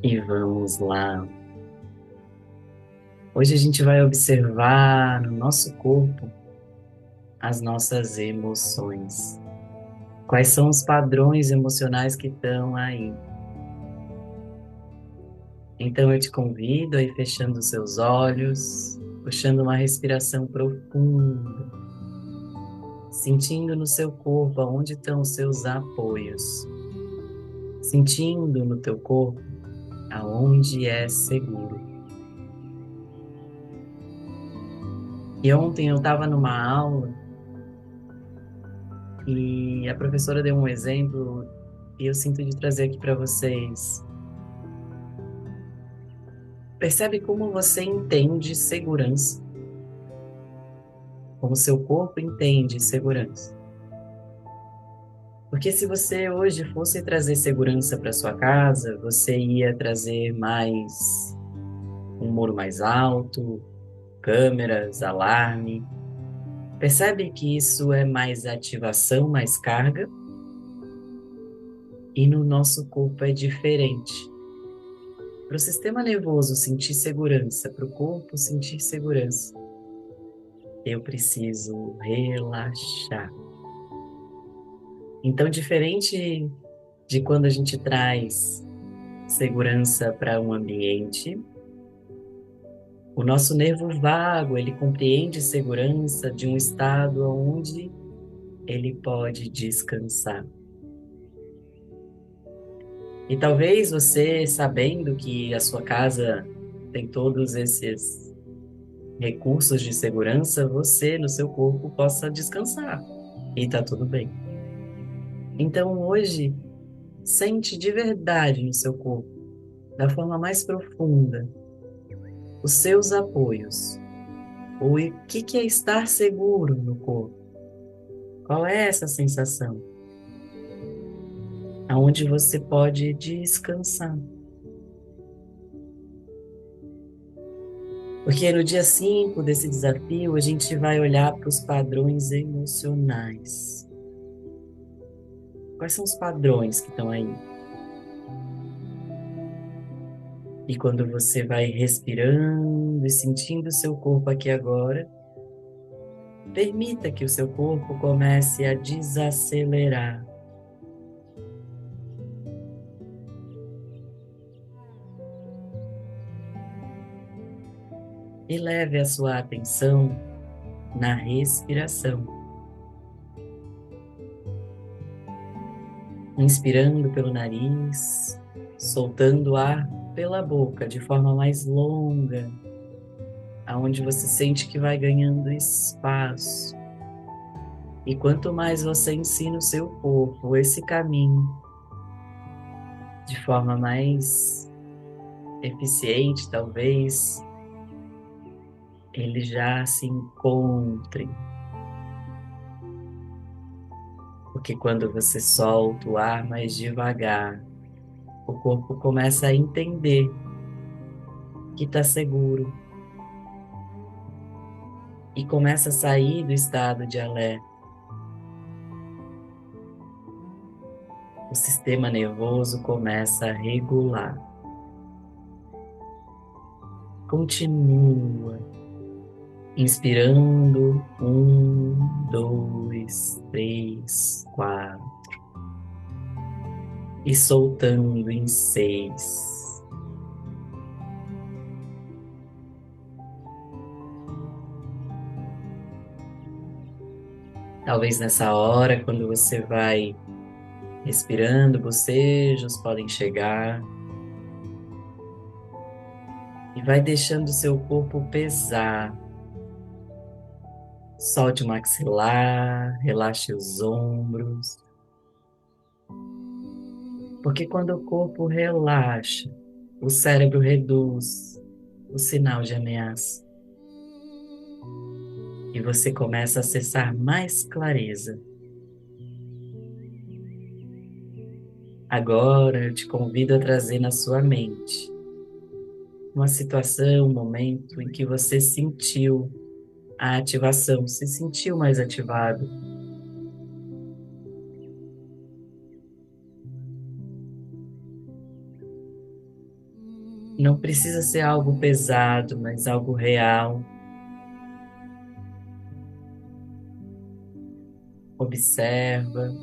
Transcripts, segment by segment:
E vamos lá. Hoje a gente vai observar no nosso corpo as nossas emoções. Quais são os padrões emocionais que estão aí? Então eu te convido a ir fechando os seus olhos, puxando uma respiração profunda, sentindo no seu corpo aonde estão os seus apoios, sentindo no teu corpo aonde é seguro. E ontem eu estava numa aula e a professora deu um exemplo e eu sinto de trazer aqui para vocês. Percebe como você entende segurança, como seu corpo entende segurança. Porque se você hoje fosse trazer segurança para sua casa, você ia trazer mais um muro mais alto, câmeras, alarme. Percebe que isso é mais ativação, mais carga? E no nosso corpo é diferente. Para o sistema nervoso sentir segurança, para o corpo sentir segurança, eu preciso relaxar. Então, diferente de quando a gente traz segurança para um ambiente, o nosso nervo vago, ele compreende segurança de um estado onde ele pode descansar. E talvez você, sabendo que a sua casa tem todos esses recursos de segurança, você no seu corpo possa descansar. E tá tudo bem. Então hoje, sente de verdade no seu corpo, da forma mais profunda, os seus apoios. O que é estar seguro no corpo? Qual é essa sensação? Aonde você pode descansar. Porque no dia 5 desse desafio, a gente vai olhar para os padrões emocionais. Quais são os padrões que estão aí? E quando você vai respirando e sentindo o seu corpo aqui agora, permita que o seu corpo comece a desacelerar. E leve a sua atenção na respiração. Inspirando pelo nariz, soltando o ar pela boca de forma mais longa, aonde você sente que vai ganhando espaço. E quanto mais você ensina o seu corpo esse caminho de forma mais eficiente, talvez ele já se encontre. Porque quando você solta o ar mais devagar, o corpo começa a entender que está seguro e começa a sair do estado de alerta. O sistema nervoso começa a regular. Continua inspirando, 1, 2, 3, 4 e soltando em 6. Talvez nessa hora, quando você vai respirando, bocejos podem chegar e vai deixando o seu corpo pesar. Solte o maxilar, relaxe os ombros, porque quando o corpo relaxa, o cérebro reduz o sinal de ameaça e você começa a acessar mais clareza. Agora eu te convido a trazer na sua mente uma situação, um momento em que você sentiu a ativação, se sentiu mais ativado. Não precisa ser algo pesado, mas algo real. Observa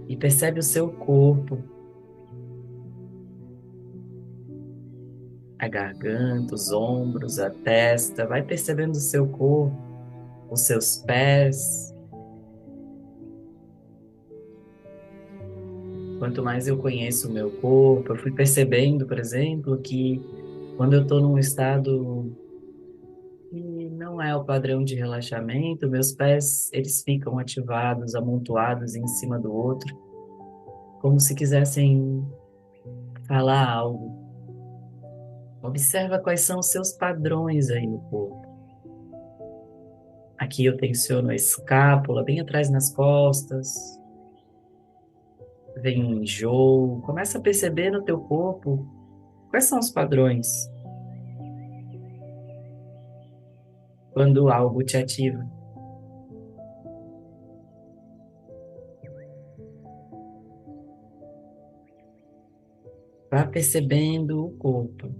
e percebe o seu corpo, a garganta, os ombros, a testa. Vai percebendo o seu corpo, os seus pés. Quanto mais eu conheço o meu corpo, eu fui percebendo, por exemplo, que quando eu estou num estado que não é o padrão de relaxamento, meus pés, eles ficam ativados, amontoados em cima do outro, como se quisessem falar algo. Observa quais são os seus padrões aí no corpo. Aqui eu tensiono a escápula, bem atrás nas costas, vem um enjoo. Começa a perceber no teu corpo quais são os padrões quando algo te ativa. Vá percebendo o corpo.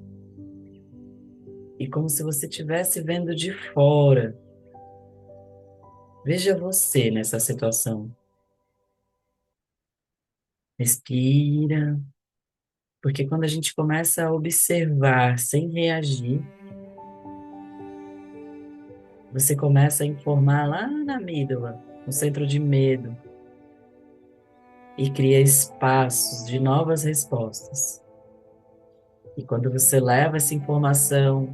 E como se você estivesse vendo de fora. Veja você nessa situação. Respira, porque quando a gente começa a observar sem reagir, você começa a informar lá na amígdala, no centro de medo, e cria espaços de novas respostas. E quando você leva essa informação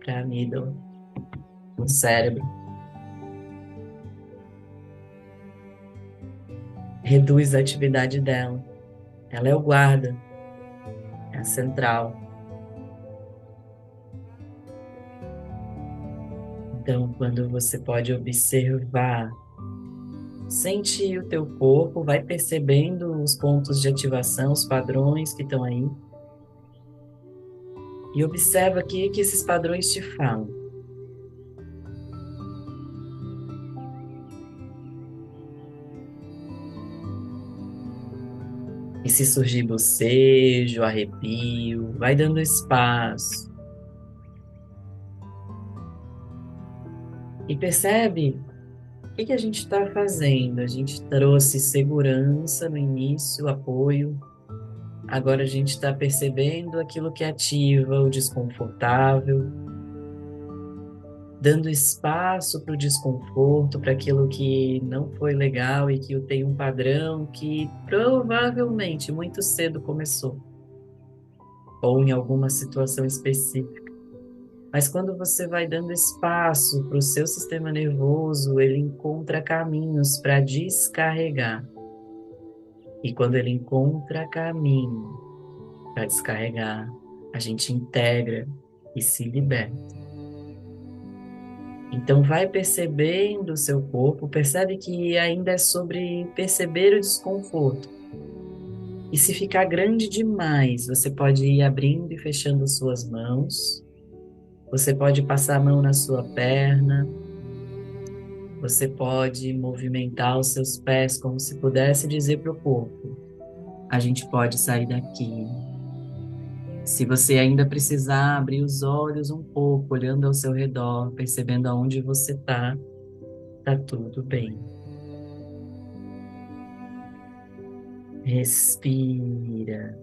para a amígdala, no cérebro, reduz a atividade dela. Ela é o guarda, é a central. Então, quando você pode observar, sente o teu corpo, vai percebendo os pontos de ativação, os padrões que estão aí, e observa o que esses padrões te falam. E se surgir bocejo, arrepio, vai dando espaço. E percebe o que a gente está fazendo. A gente trouxe segurança no início, apoio. Agora a gente está percebendo aquilo que ativa o desconfortável, dando espaço para o desconforto, para aquilo que não foi legal e que tem um padrão que provavelmente muito cedo começou, ou em alguma situação específica. Mas quando você vai dando espaço para o seu sistema nervoso, ele encontra caminhos para descarregar. E quando ele encontra caminho para descarregar, a gente integra e se liberta. Então vai percebendo o seu corpo, percebe que ainda é sobre perceber o desconforto. E se ficar grande demais, você pode ir abrindo e fechando suas mãos. Você pode passar a mão na sua perna. Você pode movimentar os seus pés como se pudesse dizer para o corpo: a gente pode sair daqui. Se você ainda precisar abrir os olhos um pouco, olhando ao seu redor, percebendo aonde você está, tá tudo bem. Respira.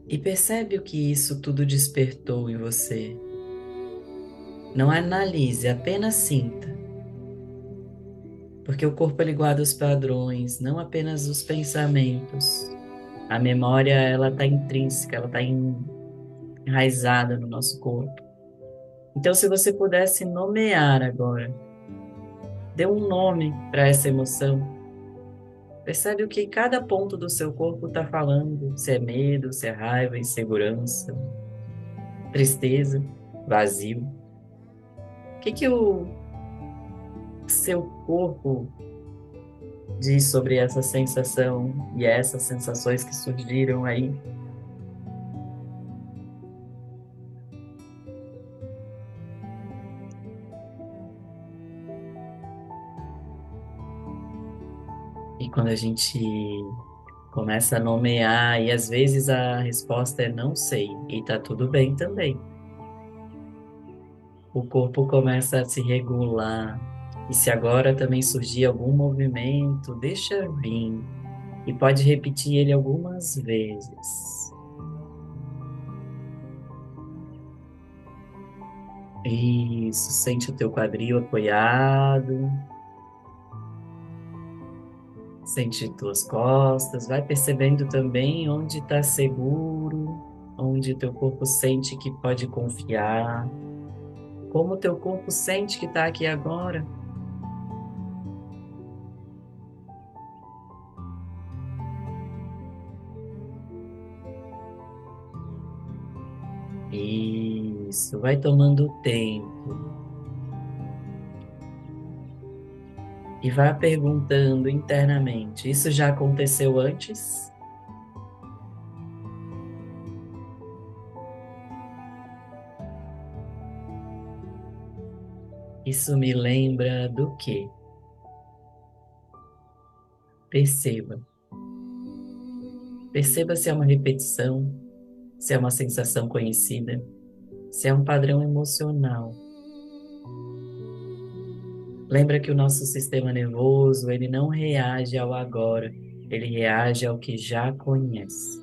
E percebe o que isso tudo despertou em você. Não analise, apenas sinta. Porque o corpo ele guarda os padrões, não apenas os pensamentos. A memória, ela está intrínseca, ela está enraizada no nosso corpo. Então, se você pudesse nomear agora, dê um nome para essa emoção. Percebe o que cada ponto do seu corpo está falando. Se é medo, se é raiva, insegurança, tristeza, vazio. O que o seu corpo diz sobre essa sensação e essas sensações que surgiram aí? E quando a gente começa a nomear, e às vezes a resposta é não sei, e tá tudo bem também. O corpo começa a se regular. E se agora também surgir algum movimento, deixa vir. E pode repetir ele algumas vezes. Isso, sente o teu quadril apoiado, sente tuas costas, vai percebendo também onde está seguro, onde teu corpo sente que pode confiar, como teu corpo sente que está aqui agora. Isso, vai tomando tempo e vai perguntando internamente: isso já aconteceu antes? Isso me lembra do quê? Perceba. Perceba se é uma repetição, se é uma sensação conhecida, se é um padrão emocional. Lembra que o nosso sistema nervoso, ele não reage ao agora, ele reage ao que já conhece.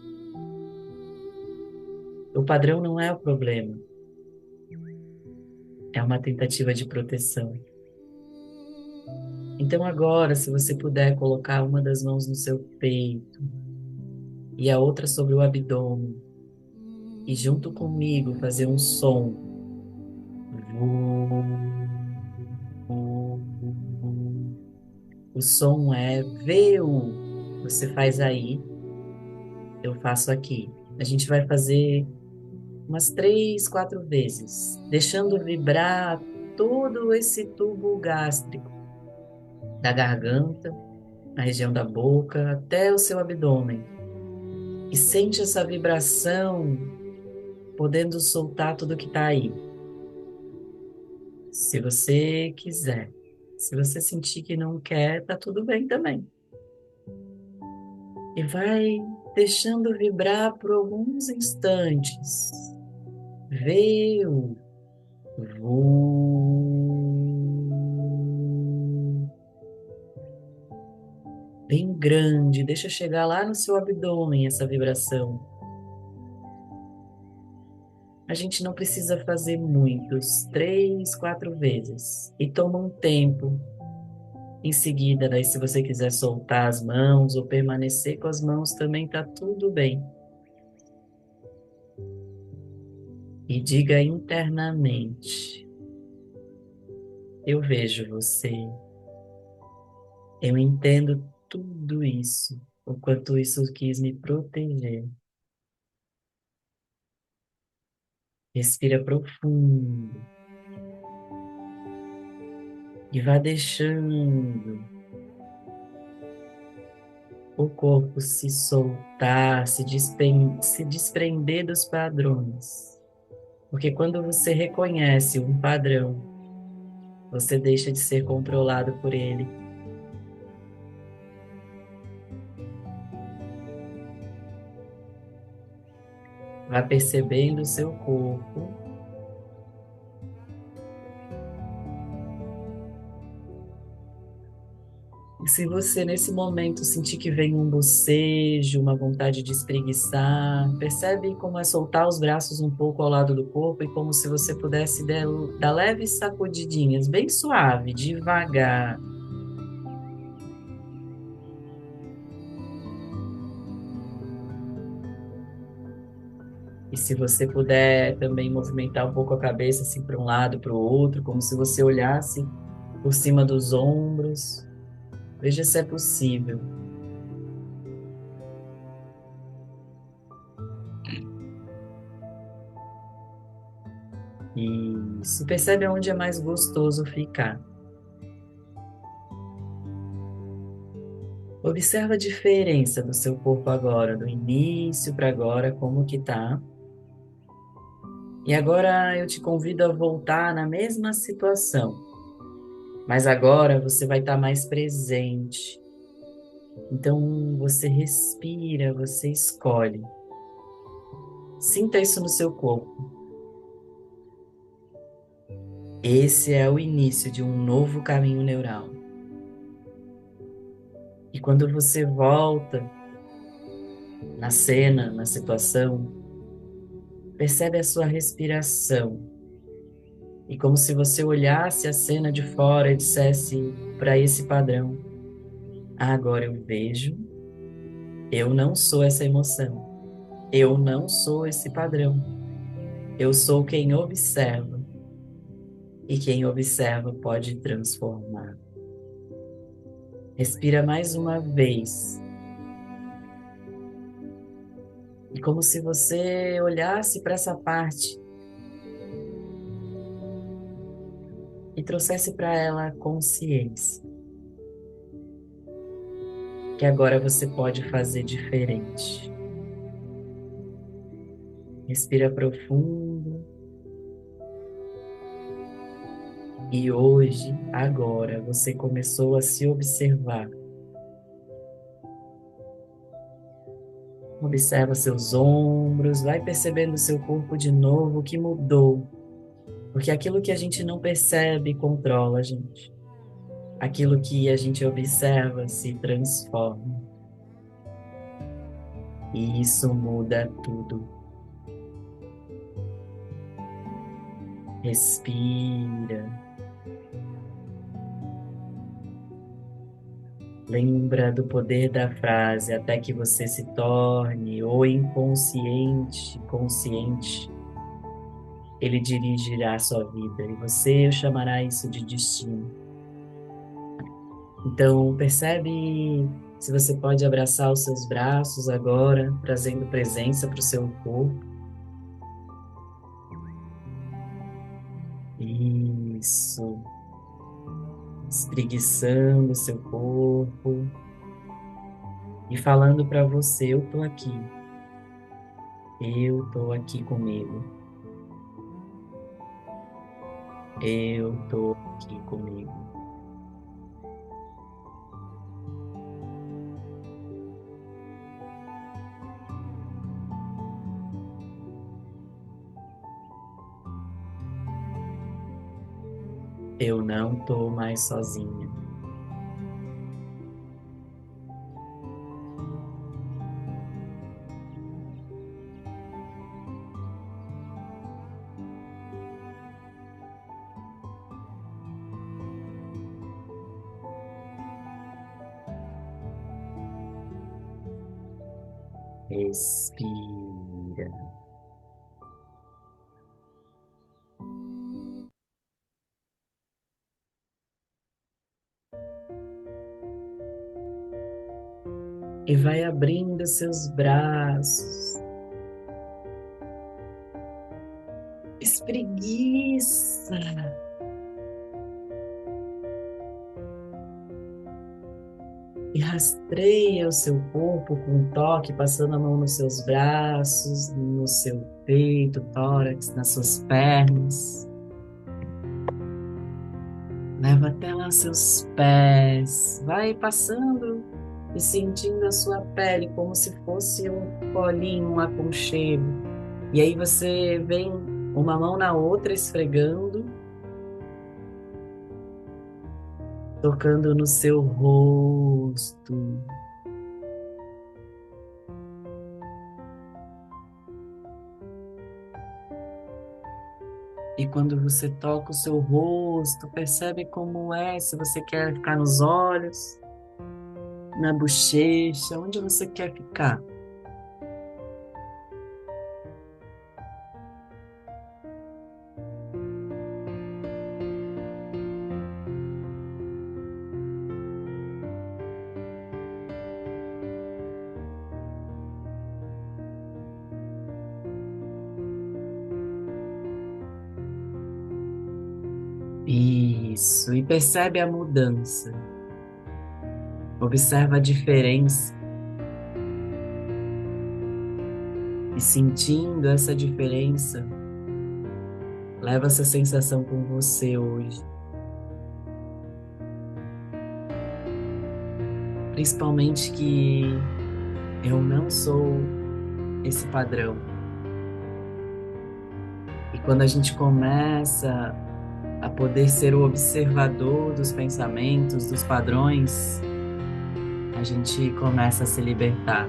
O padrão não é o problema, é uma tentativa de proteção. Então agora, se você puder colocar uma das mãos no seu peito e a outra sobre o abdômen, e junto comigo fazer um som. O som é veu. Você faz aí, eu faço aqui. A gente vai fazer umas 3, 4 vezes, deixando vibrar todo esse tubo gástrico, da garganta, na região da boca, até o seu abdômen. E sente essa vibração, podendo soltar tudo que está aí. Se você quiser. Se você sentir que não quer, tá tudo bem também. E vai deixando vibrar por alguns instantes. Veio, voo, bem grande. Deixa chegar lá no seu abdômen essa vibração. A gente não precisa fazer muitos, 3, 4 vezes. E toma um tempo. Em seguida, daí, se você quiser soltar as mãos ou permanecer com as mãos, também tá tudo bem. E diga internamente: eu vejo você, eu entendo tudo isso, o quanto isso quis me proteger. Respira profundo e vá deixando o corpo se soltar, se desprender dos padrões. Porque quando você reconhece um padrão, você deixa de ser controlado por ele. Vá percebendo o seu corpo. E se você nesse momento sentir que vem um bocejo, uma vontade de espreguiçar, percebe como é soltar os braços um pouco ao lado do corpo e como se você pudesse dar leves sacudidinhas, bem suave, devagar. E se você puder também movimentar um pouco a cabeça assim para um lado, para o outro, como se você olhasse por cima dos ombros, veja se é possível. E se percebe onde é mais gostoso ficar. Observa a diferença do seu corpo agora, do início para agora, como que tá. E agora eu te convido a voltar na mesma situação, mas agora você vai estar mais presente. Então você respira, você escolhe. Sinta isso no seu corpo. Esse é o início de um novo caminho neural. E quando você volta na cena, na situação, percebe a sua respiração. E como se você olhasse a cena de fora e dissesse para esse padrão: agora eu vejo, eu não sou essa emoção, eu não sou esse padrão, eu sou quem observa, e quem observa pode transformar. Respira mais uma vez. E como se você olhasse para essa parte e trouxesse para ela a consciência que agora você pode fazer diferente. Respira profundo. E hoje, agora, você começou a se observar. Observa seus ombros, vai percebendo seu corpo de novo, o que mudou. Porque aquilo que a gente não percebe controla a gente. Aquilo que a gente observa se transforma. E isso muda tudo. Respira. Lembra do poder da frase até que você se torne ou inconsciente, consciente. Ele dirigirá a sua vida e você chamará isso de destino. Então, percebe se você pode abraçar os seus braços agora, trazendo presença para o seu corpo. Isso. Espreguiçando o seu corpo e falando para você: eu tô aqui. Eu tô aqui comigo. Eu tô aqui comigo. Eu não tô mais sozinha. Respira. E vai abrindo seus braços. Espreguiça. E rastreia o seu corpo com um toque, passando a mão nos seus braços, no seu peito, tórax, nas suas pernas. Leva até lá seus pés. Vai passando e sentindo a sua pele como se fosse um colinho, um aconchego. E aí você vem uma mão na outra esfregando, tocando no seu rosto. E quando você toca o seu rosto, percebe como é, se você quer ficar nos olhos, na bochecha, onde você quer ficar. Isso, e percebe a mudança. Observa a diferença. E sentindo essa diferença, leva essa sensação com você hoje. principalmente que eu não sou esse padrão. E quando a gente começa a poder ser o observador dos pensamentos, dos padrões, a gente começa a se libertar.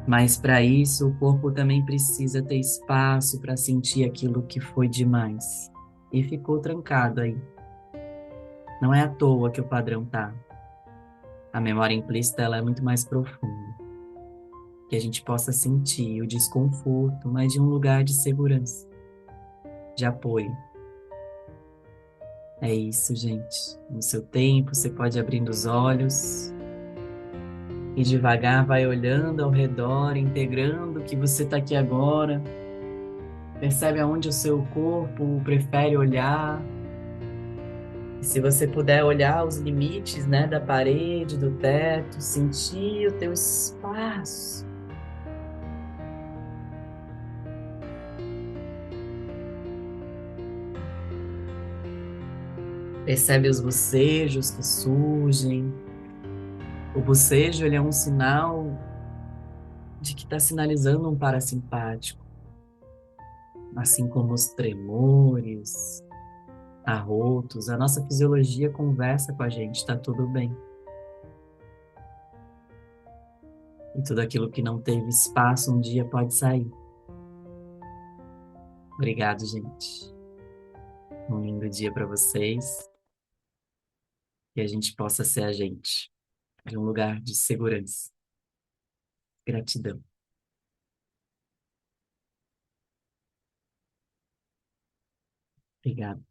Mas para isso, o corpo também precisa ter espaço para sentir aquilo que foi demais e ficou trancado aí. Não é à toa que o padrão tá. A memória implícita ela é muito mais profunda, que a gente possa sentir o desconforto, mas de um lugar de segurança, de apoio. É isso, gente. No seu tempo, você pode ir abrindo os olhos e devagar vai olhando ao redor, integrando que você está aqui agora. Percebe aonde o seu corpo prefere olhar. E se você puder olhar os limites, né, da parede, do teto, sentir o teu espaço. Percebe os bocejos que surgem. O bocejo, ele é um sinal de que está sinalizando um parasimpático, assim como os tremores, arrotos. A nossa fisiologia conversa com a gente, está tudo bem. E tudo aquilo que não teve espaço um dia pode sair. Obrigado, gente. Um lindo dia para vocês. Que a gente possa ser a gente, de um lugar de segurança. Gratidão. Obrigado.